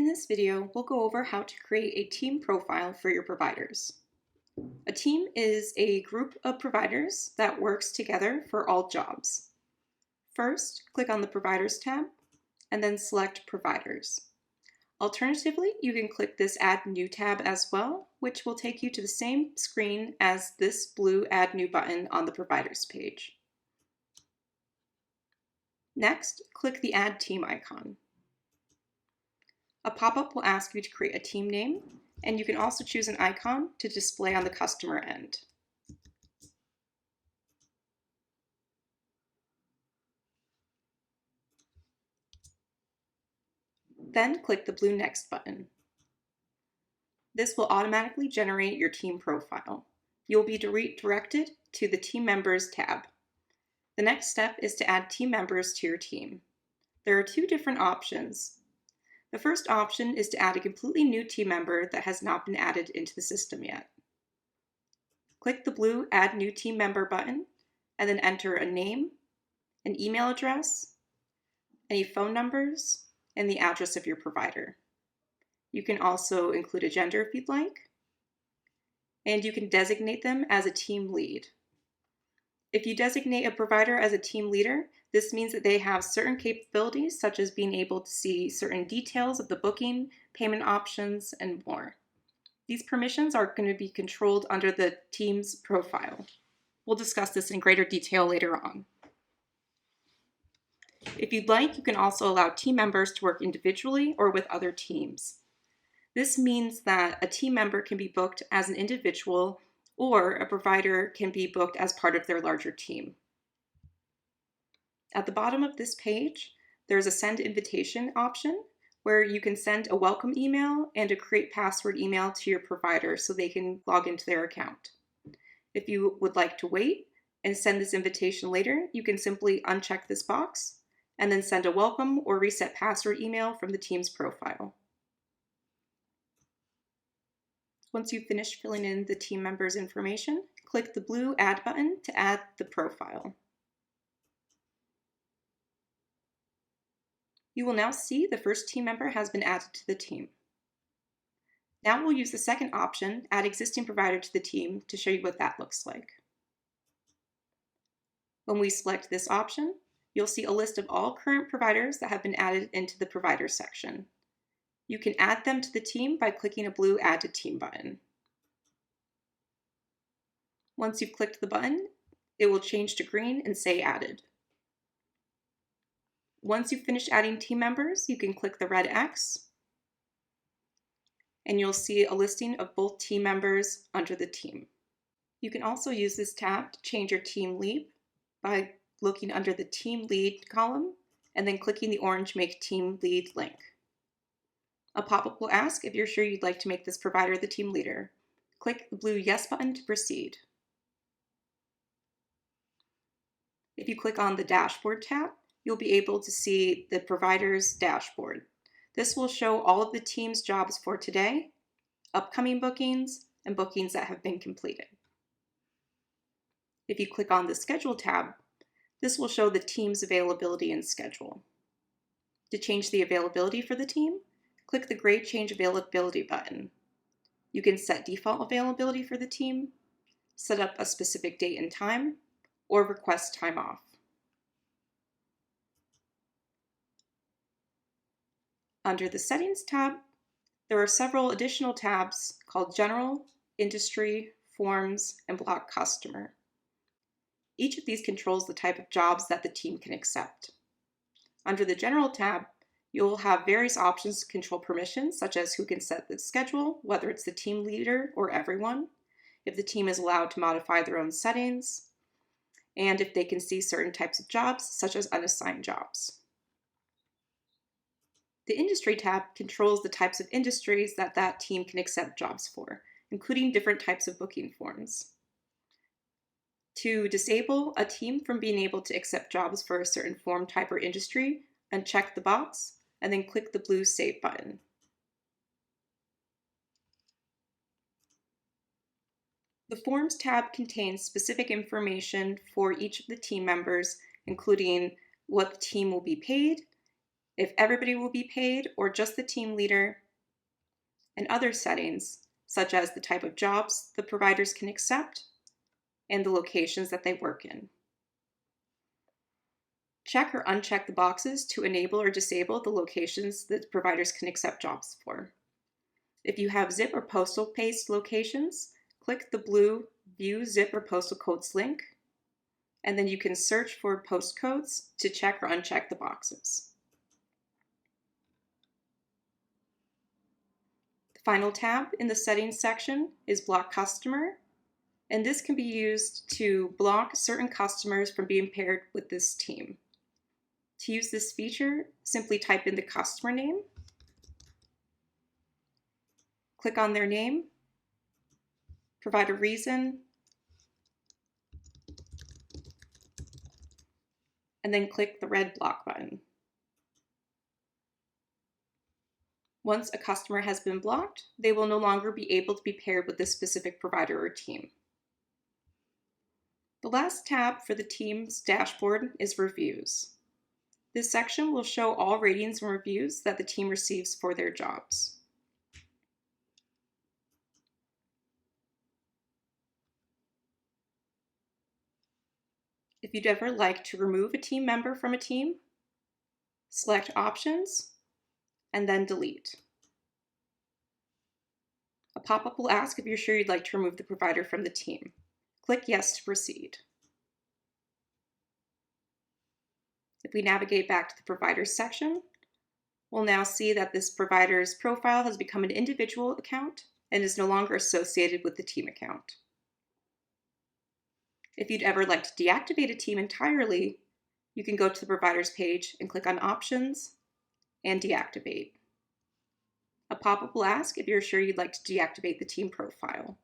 In this video, we'll go over how to create a team profile for your providers. A team is a group of providers that works together for all jobs. First, click on the Providers tab and then select Providers. Alternatively, you can click this Add New tab as well, which will take you to the same screen as this blue Add New button on the Providers page. Next, click the Add Team icon. A pop-up will ask you to create a team name, and you can also choose an icon to display on the customer end. Then click the blue Next button. This will automatically generate your team profile. You'll be redirected to the Team Members tab. The next step is to add team members to your team. There are two different options. The first option is to add a completely new team member that has not been added into the system yet. Click the blue Add New Team Member button and then enter a name, an email address, any phone numbers, and the address of your provider. You can also include a gender if you'd like, and you can designate them as a team lead. If you designate a provider as a team leader, this means that they have certain capabilities, such as being able to see certain details of the booking, payment options, and more. These permissions are going to be controlled under the team's profile. We'll discuss this in greater detail later on. If you'd like, you can also allow team members to work individually or with other teams. This means that a team member can be booked as an individual, or a provider can be booked as part of their larger team. At the bottom of this page, there's a Send Invitation option where you can send a welcome email and a create password email to your provider so they can log into their account. If you would like to wait and send this invitation later, you can simply uncheck this box and then send a welcome or reset password email from the team's profile. Once you've finished filling in the team member's information, click the blue Add button to add the profile. You will now see the first team member has been added to the team. Now we'll use the second option, Add Existing Provider to the team, to show you what that looks like. When we select this option, you'll see a list of all current providers that have been added into the Provider section. You can add them to the team by clicking a blue Add to Team button. Once you've clicked the button, it will change to green and say Added. Once you've finished adding team members, you can click the red X, and you'll see a listing of both team members under the team. You can also use this tab to change your team lead by looking under the Team Lead column and then clicking the orange Make Team Lead link. A pop-up will ask if you're sure you'd like to make this provider the team leader. Click the blue Yes button to proceed. If you click on the Dashboard tab, you'll be able to see the provider's dashboard. This will show all of the team's jobs for today, upcoming bookings, and bookings that have been completed. If you click on the Schedule tab, this will show the team's availability and schedule. To change the availability for the team, click the gray Change Availability button. You can set default availability for the team, set up a specific date and time, or request time off. Under the Settings tab, there are several additional tabs called General, Industry, Forms, and Block Customer. Each of these controls the type of jobs that the team can accept. Under the General tab, you'll have various options to control permissions, such as who can set the schedule, whether it's the team leader or everyone, if the team is allowed to modify their own settings, and if they can see certain types of jobs, such as unassigned jobs. The Industry tab controls the types of industries that that team can accept jobs for, including different types of booking forms. To disable a team from being able to accept jobs for a certain form type or industry, uncheck the box and then click the blue Save button. The Forms tab contains specific information for each of the team members, including what the team will be paid, if everybody will be paid or just the team leader, and other settings, such as the type of jobs the providers can accept and the locations that they work in. Check or uncheck the boxes to enable or disable the locations that providers can accept jobs for. If you have zip or postal paste locations, click the blue View Zip or Postal Codes link, and then you can search for postcodes to check or uncheck the boxes. The final tab in the Settings section is Block Customer, and this can be used to block certain customers from being paired with this team. To use this feature, simply type in the customer name, click on their name, provide a reason, and then click the red block button. Once a customer has been blocked, they will no longer be able to be paired with this specific provider or team. The last tab for the team's dashboard is Reviews. This section will show all ratings and reviews that the team receives for their jobs. If you'd ever like to remove a team member from a team, select Options, and then Delete. A pop-up will ask if you're sure you'd like to remove the provider from the team. Click Yes to proceed. If we navigate back to the Providers section, we'll now see that this provider's profile has become an individual account and is no longer associated with the team account. If you'd ever like to deactivate a team entirely, you can go to the Providers page and click on Options and Deactivate. A pop-up will ask if you're sure you'd like to deactivate the team profile.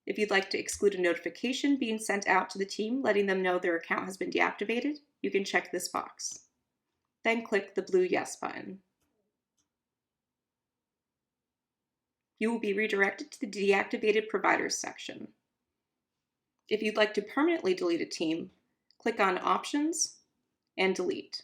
If you'd like to exclude a notification being sent out to the team letting them know their account has been deactivated, you can check this box. Then click the blue Yes button. You will be redirected to the Deactivated Providers section. If you'd like to permanently delete a team, click on Options and Delete.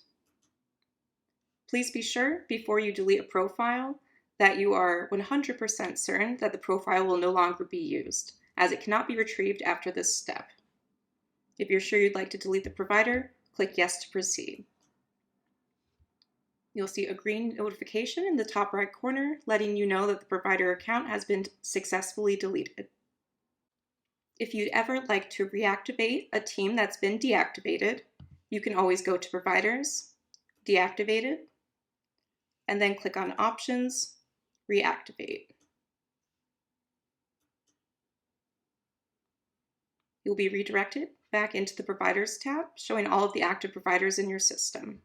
Please be sure, before you delete a profile, that you are 100% certain that the profile will no longer be used, as it cannot be retrieved after this step. If you're sure you'd like to delete the provider, click Yes to proceed. You'll see a green notification in the top right corner letting you know that the provider account has been successfully deleted. If you'd ever like to reactivate a team that's been deactivated, you can always go to Providers, Deactivated, and then click on Options, Reactivate. You'll be redirected back into the Providers tab, showing all of the active providers in your system.